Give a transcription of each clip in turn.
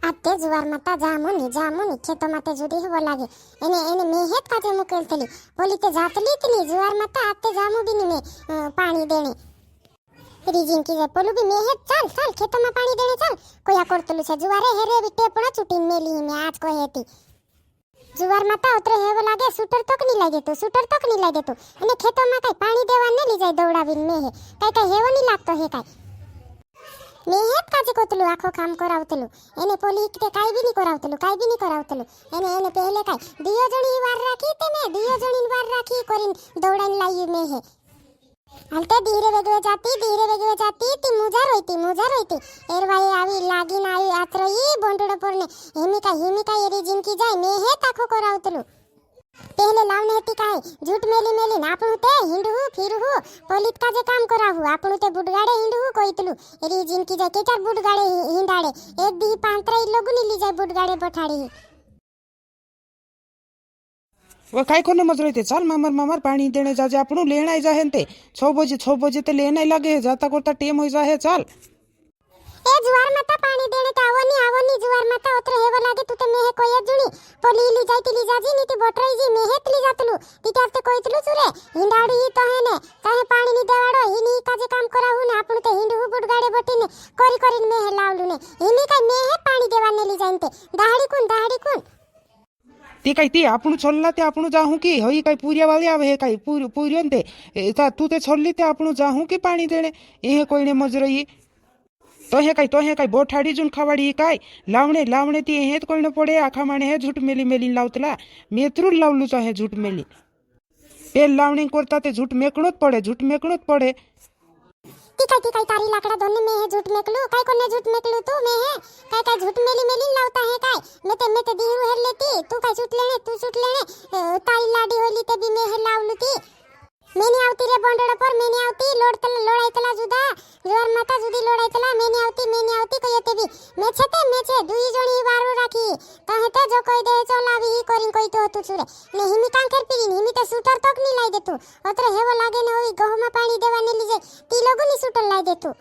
आते जुवार माता जामुनी खेतो माते जुदी हो लागे एने एने मेहत काजे मुकेलतली बोली ते जातली तनी जुवार माता आते जामु बिनी में पानी देने રીજિન કી જે પોલું બી મેહે ચાલ ચાલ ખેતમાં પાણી દેણે ચાલ કોઈ આ કરતલું છે જુવારે હેરે બી ટેપણા ચૂટીને મેલી મે આજ કોઈ હતી જુવાર માતા ઉતરે હેવો લાગે શૂટર તક ની લાગે તો શૂટર તક ની લાગે તો અને ખેતમાં કઈ પાણી દેવા ન લઈ જાય દોડાવીને મેહે કઈ હેવો ની લાગતો હે કઈ મેહેત કાજે કોતલું આખો કામ કરાવતલું એને પોલી કે કાઈ બી ની કરાવતલું એને એને પહેલે કાઈ દિયો જણી વાર રાખી તે મે દિયો જણી વાર રાખી કરીને દોડાઈને લાવી મેહે હાલતે ધીરે વેગવે જાતી તી મુજા રોઈતી એરવાઈ આવી લાગીને આવી આત્રઈ બોંડડો પરને હિમિકા એરી જિંદગી જાય મેહે તાખો કરાવતલું પહેલે લાવને હતી કાઈ જૂટ મેલી આપણું તે હિંડવું ફીરવું પોલીત કાજે કામ કરાવું આપણું તે બુડગાડે હિંડવું કોઈતલું એરી જિંદગી જાય કેચાર બુડગાડે હિંડાડે એક દી પાંત્રઈ લોગુની લી જાય બુડગાડે પઠાડી वो काय कोने मजरो ते चल मामर पानी देने जाजे आपणु लेणाय जाहे ते 6 बजे ते लेनाय लागे जाता करता टेम होई जाहे चल ए जुवार माता पानी देने ते आवनी जुवार माता उतरे हेव लागे तू ते मेहे कोई जुणी पोली ली जाजी नीति बोटराई जी मेहेत ली जातलू तित्यार ते कोईतलू सुरे हिंडाडी ही तो हेने काहे पानी नी देवाडो हिनी काजे काम करावू ने आपणु ते हिंडू बुडगाडे बटीने कोरी मेहे लावलू ने हिनी काय मेहे पानी देवाने ली जाईन ते दाहडी कुन ते काय ते आपण छोलला ते आपण जाहू की होई काय पूरिया वाली आवे हे काय पूरियन ते तू ते छोलली ते आपण जाहू की पाणी देणे ए कोईने मजरई तो हे काय बोठाडी जून खवाडी काय लावणे ती हेत कोईने पडे आखा माने हे झूट मेली लावतला मेत्रुल लावलू चा हे झूट मेली पेल लावणी करता ते झूट मेकणोत पडे ती काय तारी लाकडा दोन्ही मेहे झूट मेकलू काय कोने झूट मेकलू तू मेहे काय झूट मेली लावता है काय मैं ते दीरू हेर लेती तू काय छूट लेने तारी लाडी होली ते भी मेहे लावलू ती मेनी आवती रे बोंडड़ पर मेनी आवती लोडायतला जुदा जोर माता जुदी लोडायतला मेनी आवती कयते भी मेछे दुई जणी वारू राखी तहेते जो कोई दे चलावी ही करिन कोई तो तू छुरे ने हिमी कांकर पीरीन हिमी ते शूटर तक नी लाई दे तू अतरे हेवो लागे ने होई गहमा पानी देवा ने लीजे ती लोगुनी शूटर लाई दे तू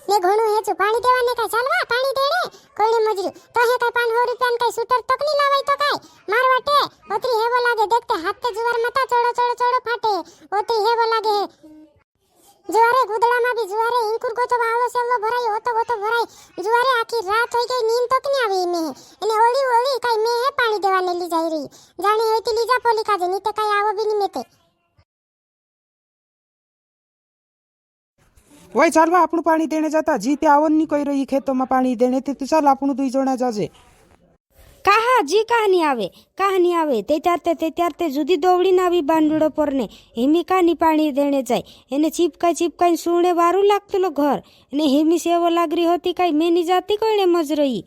ने घणो हेचू पानी देवा ने काय चालवा पानी देणे कोઈને મજરી તો હે काय 500 રૂપિયા ને काय શૂટર તક ની લાવાય તો काय માર વાટે ઓતરી હેવો લાગે દેખતે હાથ તે જુવાર માતા ચોડો ફાટે ઓતરી હેવો લાગે જુવારે ગુદડામાં બી જુવારે ઇંકુર ગોતો વાળો સેવલો ભરાય ઓતો ભરાય જુવારે આખી રાત હોઈ ગઈ નીંદ તક ની આવી મે એને ઓળી काय મે હે પાણી દેવાને લી જાય રહી જાણી હોતી લીજા પોલી કાજે નીતે काय આવો બી ની મેતે वय चालवा आपण पाणी देणे जाता जी ते आवनी कोई रही खेतों में पानी देने ते चल आपण दुई जणा जाजे काहा जी कहानी आवे ते त्यारते जुदी दौड़ी नावी बांडुड़ो परने हिमी कानी पानी देने जाय एने चिपकाई सुणे वारू लागतलो घर ने हिमी सेवो लागरी होती काई मेनी जाती कोईने मजरई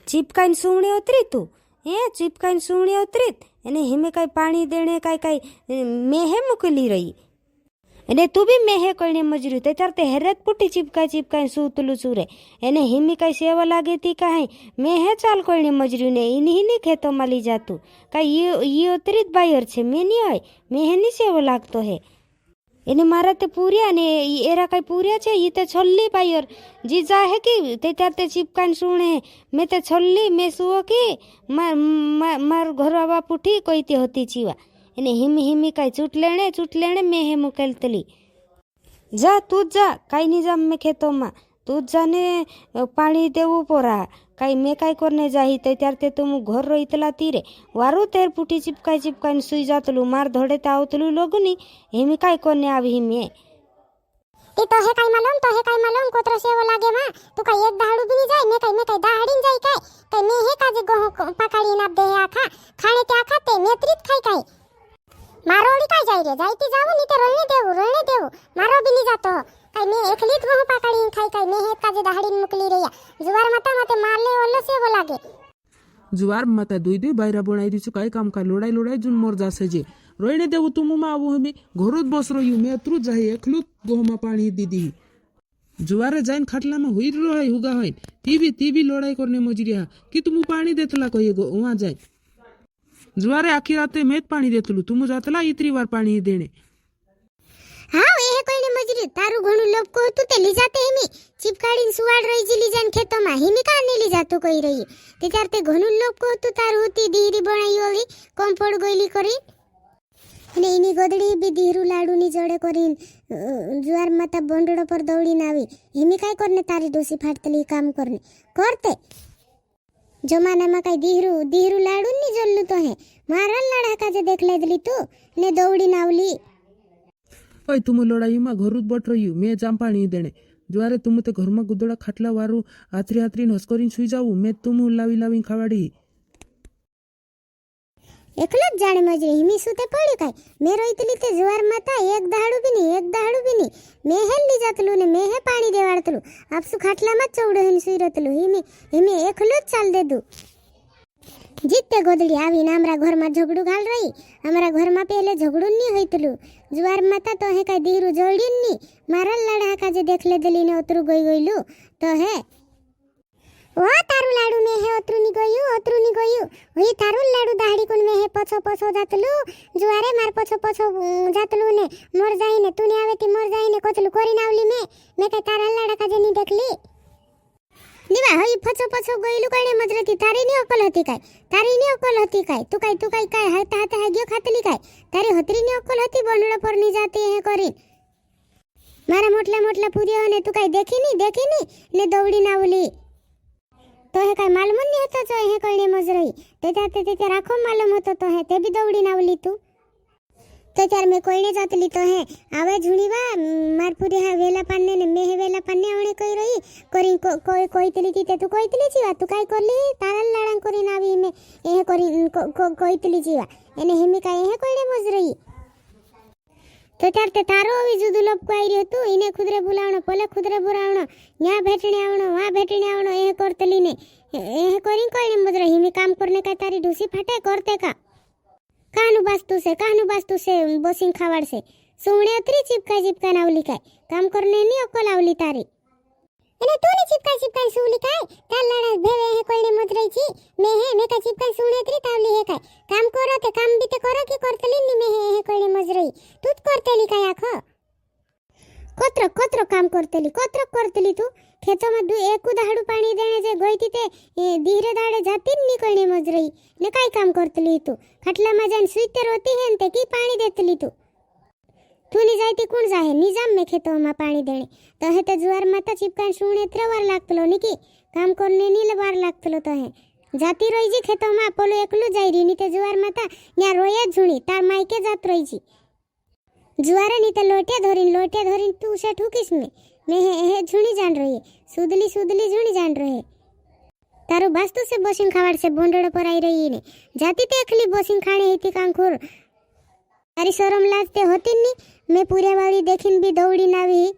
चिपकाई सुणे उतरी तू चिपकाई सुणे उतरीत एने हिमे काई पानी देने काई मेहे मुकली रही એને તું બી મેહે કોઈને મજર્યું તે તાર તે હેરત પુટી ચીપકાઈ સૂતલું ચૂરે એને હિમી કાંઈ સેવા લાગે તી કાંઈ મેહે ચાલ કોઈને મજર્યું ને હિની ખેતોમાં લઈ જાતું કાંઈ ઈ ઉતરી જ બાયર છે મેં નહીં હોય મેહની સેવો લાગતો હે એને મારા તે પૂર્યા ને એરા કાંઈ પૂર્યા છે ઈ તે છોલ્લી બાયર જી જા હે કે તે તાર તે ચીપકાઈને સુણે મેં તે છોલ્લી મેં સુઓ કે માર ઘરવા પુઠી કોઈ તે હોતી ચીવા એને हिमी काई चूट लेने में हे मुकेलतली जा तू जा काई नहीं जा मैं खेतों में तू जाने पानी देवू पोरा काई मैं काई करने जाही ते त्यारते तुम घर रोईतला तीरे वारू तेर पुटी चिपकाई सुई जातलू मार धोड़े ते आवतलू लोगुनी हिमी काई करने आवी हिमी ती तो हे काय मालूम कोत्र सेवो लागे मा तू काय एक दाहडू बी जाय मैं काय दाहडीन जाय काय मैं हे काजे गह पकाडी ना दे आखा खाणे ते आखा ते मेत्रीत खाय काय मारोडी काय जाय रे जायती जाऊ नी ते रळणे देऊ मारो बी नी जातो काय मैं एकलीत गह पकाडी खाय काय मैं हे काजे दाहडीन मुकली रेया जुवार माता मते मारले ओल्लो सेवो लागे जुवार माता दुई बायरा बनाई दिसु काय काम का लोडाई जुन मोर जासे जे रोईने देऊ तुम मा आवो हमी घरोत बस रही मैं अतरु जाई एकलुत गोहमा पानी दीदी जुवारे जाइन खाटला में हुई रही हुगा होई ती भी लोडाई करने मजरिया कि तुम पानी देतला कहिए गो वहां जाए जुवारे आखी राते मेत पानी देतलू तुम जातला इतरी बार पानी देने हाँ ये कोई ने મજરી તારું ઘણું લપકો હતું તે લઈ જાતે હિમી ચીપકાડીને સુવાડ રહી જી લઈ જાને ખેતોમાં હિમી કા નહીં લઈ જાતું કઈ રહી તે ચાર તે ઘણું લપકો હતું તારું હતી દીરી બનાવી ઓલી કોમ્ફોડ ગોઈલી કરી અને એની ગોદડી બી દીરું લાડુની જોડે કરીને જુવાર માતા બોંડડો પર દોડીને આવી હિમી કાંઈ કરને તારી ડોસી ફાટતલી કામ કરને કરતે જમાનામાં કઈ દીહરું લાડુ ની જલ્લું તો હે મારા લાડા કાજે દેખ લેદલી તું ને દોડીને આવલી ઓય તુમ લડાઈમાં ઘરું જ બટ રહ્યું મેં જામ પાણી દેણે જ્વારે તુમ તે ઘરમાં ગુદડા ખાટલા વારું આથરી આથરીને હસકોરીને સુઈ જાવું મેં તુમ લાવીને ખાવાડી એકલો જ જાણે મજરી હિમી સુતે પડી કાઈ મેં રોઈતલી તે જુવાર માતા એક દાડું બી નહીં મેં હેલી જાતલું ને મેં હે પાણી દેવાડતલું આપસુ ખાટલામાં જ ચૌડો હેન સુઈ રતલું હિમી એકલો જ ચાલ દેદું જીતે ગોદડી આવીને અમારા ઘરમાં ઝઘડું ઘાલ રહી અમારા ઘરમાં પહેલે ઝઘડું નહીં હોઈતલું જુવાર માતા તો હે કાંઈ દીરું જોડ્યું નહીં મારા લાડા કાજે દેખ લેદલી ને ઓતરું ગયું તો હે ઓ તારું લાડુ મેં હે ઓતરું ની ગયું ઓય તારું લાડુ દાહડી કોન મેં હે પછો જાતલું જુવારે માર પછો જાતલું ને મોર જાઈને તું ને આવે તી મોર જાઈને કોચલું કરીને આવલી મેં કઈ તારા લાડા કાજે ની દેખલી નીવા હઈ પછો ગઈલું કઈને મજરતી તારી ની અકલ હતી કાઈ તું કાઈ હાતા હાગ્યો ખાતલી કાઈ તારી હતરી ની અકલ હતી બોનડો પર ની જાતી હે કરી મારા મોટલા પૂર્યો ને તું કાઈ દેખી ની ને દોડીને આવલી તો હે કાઈ માલમ ની હતો જો હે કઈને મજરઈ તે રાખો માલમ હતો તો હે તે બી દોડીને આવલી તું તો ચાર મેં કોઈને જાતલી તો હે આવે જુણીવા માર પૂરી હે વેલા પાને ને મેં હે વેલા પાને આવણે કઈ રહી કરી કોઈ તલી તી તે તું કોઈ તલી જીવા તું કાઈ કરલી તારા લાડા કરીને આવી મે એ કરી કોઈ તલી જીવા એને હેમી કાઈ હે કોઈને મજરઈ તો ચાર તે તારો આવી જુદું લપકો આવી રહ્યો તું એને ખુદરે બોલાવણો પલે ખુદરે બોલાવણો ન્યા ભેટણે આવણો એ કરતલી ને એ કરી કોઈને મજરઈ હિમી કામ કરને કા તારી ડૂસી ફાટે કરતે કા કાનું બાસ્તું છે બોસિંગ ખાવાડશે સુણે ઉતરી ચીપકા નાવલી કાય કામ કરને ની અકલ આવલી તારી એને તું ની ચીપકા સુલી કાય તાર લાડા ભેવે હે કોઈને મતરઈ છી મેં કા ચીપકા સુણે ઉતરી તાવલી હે કાય કામ કરો તે કામ બી તે કરો કે કરતલી ની મેં હે કોઈને મજરઈ તું જ કરતલી કાય આખો કોતરો કામ કરતલી તું ખેતોમાં એકુ દાડું પાણી દેણે જે ગઈતી તે ધીરે દાડે જાતી જ ની કોઈને મજરઈ ને કાઈ કામ કરતલી તું ખાટલામાં જઈને સુઈતે રોતી હે ને તે કી પાણી દેતલી તું ની જાયતી કોણ જાહે નિજામ મે ખેતોમાં પાણી દેણે તો હે તે જુવાર માતા ચીપકાન સુણે ત્રવાર લાગતલો નીકી કામ કરને ની વાર લાગતલો તો હે જાતી રોઈ જી ખેતોમાં પોલો એકલું જાય રી ની તે જુવાર માતા ન્યા રોય જ ઝુણી તાર માઈકે જાત રોઈ જી જુવારે ની તે લોટે ધોરીને તું છે ઠુકીશ મેં હે ઝુણી જાન રહી સુદલી ઝુણી જાન રહે તારું બાસ્તુ से બોસિંગ ખાવાડશે બોંડડો પર આવી રહી ને જાતી તે એકલી બોસિંગ ખાણી હતી કાંખુર તારી શરમ લાજતે હોતી ની મેં પૂરે વાળી દેખીને બી દોડીને આવી